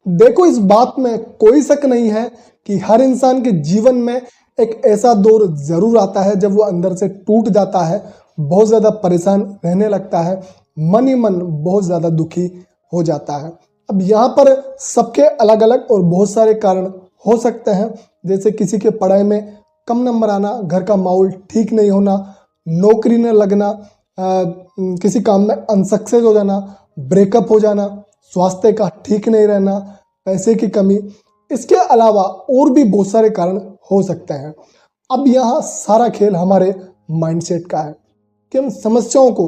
देखो, इस बात में कोई शक नहीं है कि हर इंसान के जीवन में एक ऐसा दौर जरूर आता है जब वो अंदर से टूट जाता है, बहुत ज़्यादा परेशान रहने लगता है, मन ही मन बहुत ज़्यादा दुखी हो जाता है। अब यहाँ पर सबके अलग अलग और बहुत सारे कारण हो सकते हैं, जैसे किसी के पढ़ाई में कम नंबर आना, घर का माहौल ठीक नहीं होना, नौकरी न लगना, किसी काम में अनसक्सेस हो जाना, ब्रेकअप हो जाना, स्वास्थ्य का ठीक नहीं रहना, पैसे की कमी, इसके अलावा और भी बहुत सारे कारण हो सकते हैं। अब यहाँ सारा खेल हमारे माइंडसेट का है कि हम समस्याओं को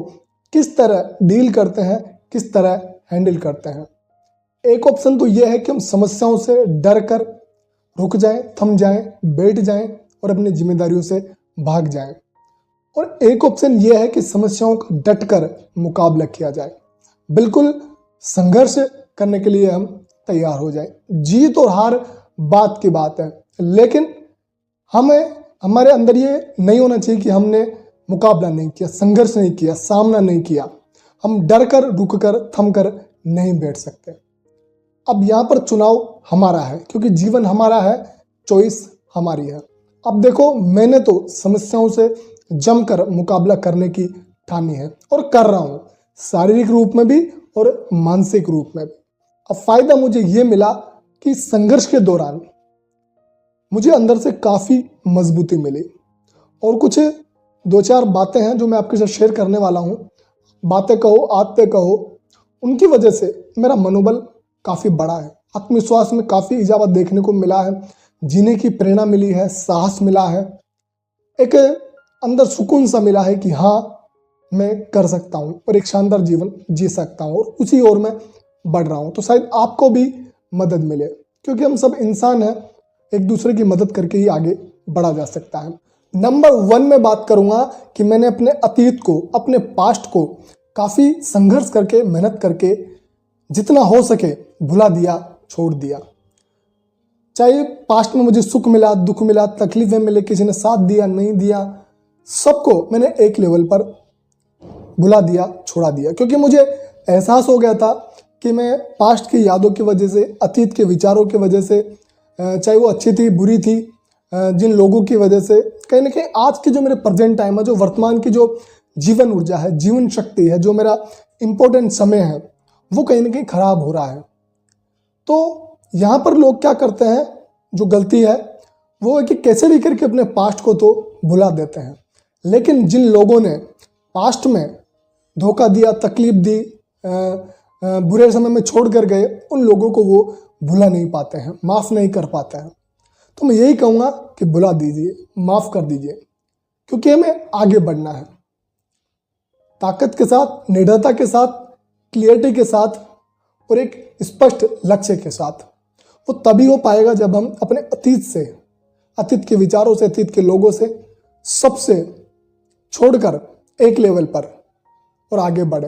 किस तरह डील करते हैं, किस तरह हैंडल करते हैं। एक ऑप्शन तो यह है कि हम समस्याओं से डर कर रुक जाएं, थम जाएं, बैठ जाएं और अपनी जिम्मेदारियों से भाग जाएं। और एक ऑप्शन यह है कि समस्याओं का डट कर मुकाबला किया जाए, बिल्कुल संघर्ष करने के लिए हम तैयार हो जाए। जीत और हार बात की बात है, लेकिन हमारे अंदर ये नहीं होना चाहिए कि हमने मुकाबला नहीं किया, संघर्ष नहीं किया, सामना नहीं किया। हम डर कर, रुक कर, थम कर नहीं बैठ सकते। अब यहाँ पर चुनाव हमारा है, क्योंकि जीवन हमारा है, चॉइस हमारी है। अब देखो, मैंने तो समस्याओं से जमकर मुकाबला करने की ठानी है और कर रहा हूँ, शारीरिक रूप में भी और मानसिक रूप में भी। अब फायदा मुझे ये मिला कि संघर्ष के दौरान मुझे अंदर से काफ़ी मजबूती मिली, और कुछ दो चार बातें हैं जो मैं आपके साथ शेयर करने वाला हूँ। बातें कहो, आदतें कहो, उनकी वजह से मेरा मनोबल काफ़ी बढ़ा है, आत्मविश्वास में काफ़ी इजाफा देखने को मिला है, जीने की प्रेरणा मिली है, साहस मिला है, एक अंदर सुकून सा मिला है कि हाँ, मैं कर सकता हूँ और एक शानदार जीवन जी सकता हूँ, और उसी ओर मैं बढ़ रहा हूँ। तो शायद आपको भी मदद मिले, क्योंकि हम सब इंसान हैं, एक दूसरे की मदद करके ही आगे बढ़ा जा सकता है। नंबर 1 में बात करूंगा कि मैंने अपने अतीत को, अपने पास्ट को काफ़ी संघर्ष करके, मेहनत करके जितना हो सके भुला दिया, छोड़ दिया। चाहे पास्ट में मुझे सुख मिला, दुख मिला, तकलीफें मिले, किसी ने साथ दिया, नहीं दिया, सबको मैंने एक लेवल पर भुला दिया, छोड़ा दिया, क्योंकि मुझे एहसास हो गया था कि मैं पास्ट की यादों की वजह से, अतीत के विचारों की वजह से, चाहे वो अच्छी थी, बुरी थी, जिन लोगों की वजह से, कहीं ना कहीं आज के जो मेरे प्रेजेंट टाइम है, जो वर्तमान की जो जीवन ऊर्जा है, जीवन शक्ति है, जो मेरा इम्पोर्टेंट समय है, वो कहीं ना कहीं खराब हो रहा है। तो यहाँ पर लोग क्या करते हैं, जो गलती है वो है कि कैसे भी करके अपने पास्ट को तो भुला देते हैं, लेकिन जिन लोगों ने पास्ट में धोखा दिया, तकलीफ दी, बुरे समय में छोड़ कर गए, उन लोगों को वो भुला नहीं पाते हैं, माफ़ नहीं कर पाते हैं। तो मैं यही कहूँगा कि भुला दीजिए, माफ़ कर दीजिए, क्योंकि हमें आगे बढ़ना है, ताकत के साथ, निडरता के साथ, क्लियरिटी के साथ और एक स्पष्ट लक्ष्य के साथ। वो तभी हो पाएगा जब हम अपने अतीत से, अतीत के विचारों से, अतीत के लोगों से, सबसे छोड़कर एक लेवल पर और आगे बढ़े।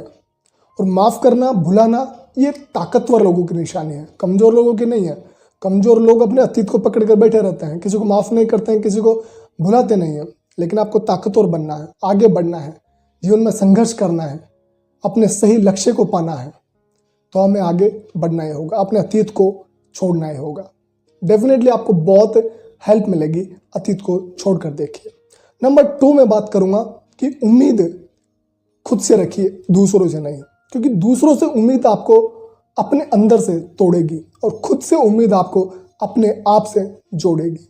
और माफ़ करना, भुलाना, ये ताकतवर लोगों की निशानी है, कमज़ोर लोगों की नहीं है। कमज़ोर लोग अपने अतीत को पकड़ कर बैठे रहते हैं, किसी को माफ़ नहीं करते हैं, किसी को भुलाते नहीं हैं। लेकिन आपको ताकतवर बनना है, आगे बढ़ना है, जीवन में संघर्ष करना है, अपने सही लक्ष्य को पाना है, तो हमें आगे बढ़ना ही होगा, अपने अतीत को छोड़ना ही होगा। डेफिनेटली आपको बहुत हेल्प मिलेगी, अतीत को छोड़कर देखिए। नंबर 2 में बात करूँगा कि उम्मीद खुद से रखिए, दूसरों से नहीं, क्योंकि दूसरों से उम्मीद आपको अपने अंदर से तोड़ेगी और खुद से उम्मीद आपको अपने आप से जोड़ेगी।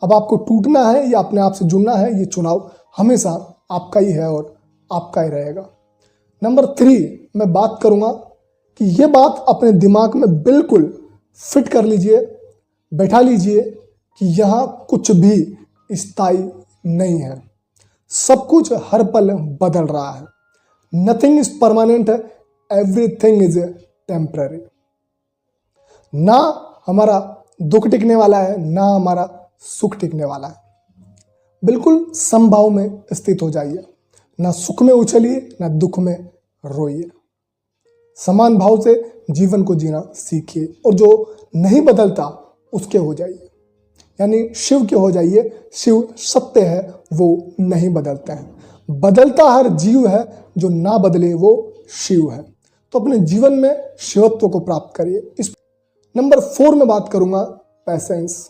अब आपको टूटना है या अपने आप से जुड़ना है, ये चुनाव हमेशा आपका ही है और आपका ही रहेगा। नंबर 3 मैं बात करूँगा कि ये बात अपने दिमाग में बिल्कुल फिट कर लीजिए, बैठा लीजिए कि यहाँ कुछ भी स्थायी नहीं है, सब कुछ हर पल बदल रहा है। Nothing is permanent, everything is temporary. ना हमारा दुख टिकने वाला है, ना हमारा सुख टिकने वाला है। बिल्कुल समभाव में स्थित हो जाइए, ना सुख में उछलिए, ना दुख में रोइए। समान भाव से जीवन को जीना सीखिए, और जो नहीं बदलता उसके हो जाइए, यानी शिव के हो जाइए। शिव सत्य है, वो नहीं बदलते हैं। बदलता हर जीव है, जो ना बदले वो शिव है। तो अपने जीवन में शिवत्व को प्राप्त करिए। नंबर 4 में बात करूंगा, पेशेंस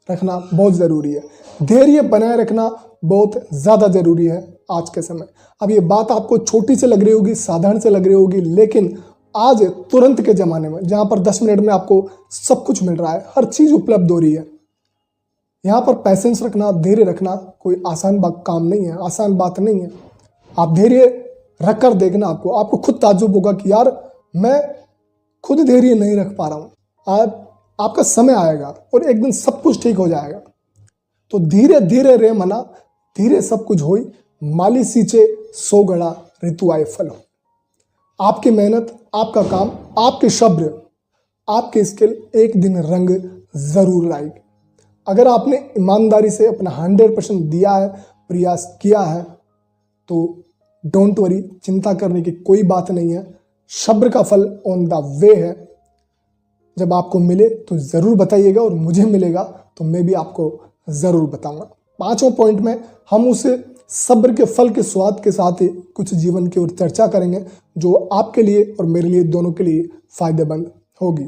रखना बहुत ज़रूरी है। धैर्य बनाए रखना बहुत ज़्यादा ज़रूरी है आज के समय। अब ये बात आपको छोटी से लग रही होगी, साधारण से लग रही होगी, लेकिन आज तुरंत के ज़माने में जहाँ पर 10 मिनट में आपको सब कुछ मिल रहा है, हर चीज़ उपलब्ध हो रही है, यहाँ पर पेशेंस रखना, धैर्य रखना कोई आसान काम नहीं है, आसान बात नहीं है। आप धैर्य रख कर देखना, आपको खुद ताज्जुब होगा कि यार मैं खुद धैर्य नहीं रख पा रहा हूँ। आपका समय आएगा और एक दिन सब कुछ ठीक हो जाएगा। तो धीरे धीरे रे मना, धीरे सब कुछ होई, माली सींचे 100 गड़ा ऋतु आए फल हो। आपकी मेहनत, आपका काम, आपके शब्द, आपकी स्किल एक दिन रंग जरूर लाएगी। अगर आपने ईमानदारी से अपना 100% दिया है, प्रयास किया है, तो डोंट वरी, चिंता करने की कोई बात नहीं है। सब्र का फल ऑन द वे है। जब आपको मिले तो ज़रूर बताइएगा, और मुझे मिलेगा तो मैं भी आपको ज़रूर बताऊंगा। 5वें पॉइंट में हम उस सब्र के फल के स्वाद के साथ ही कुछ जीवन की ओर चर्चा करेंगे, जो आपके लिए और मेरे लिए, दोनों के लिए फ़ायदेमंद होगी।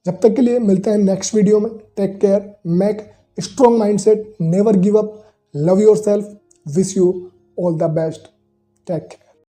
जब तक के लिए मिलते हैं नेक्स्ट वीडियो में। Take care, make strong mindset, never give up, love yourself, wish you all the best, take care.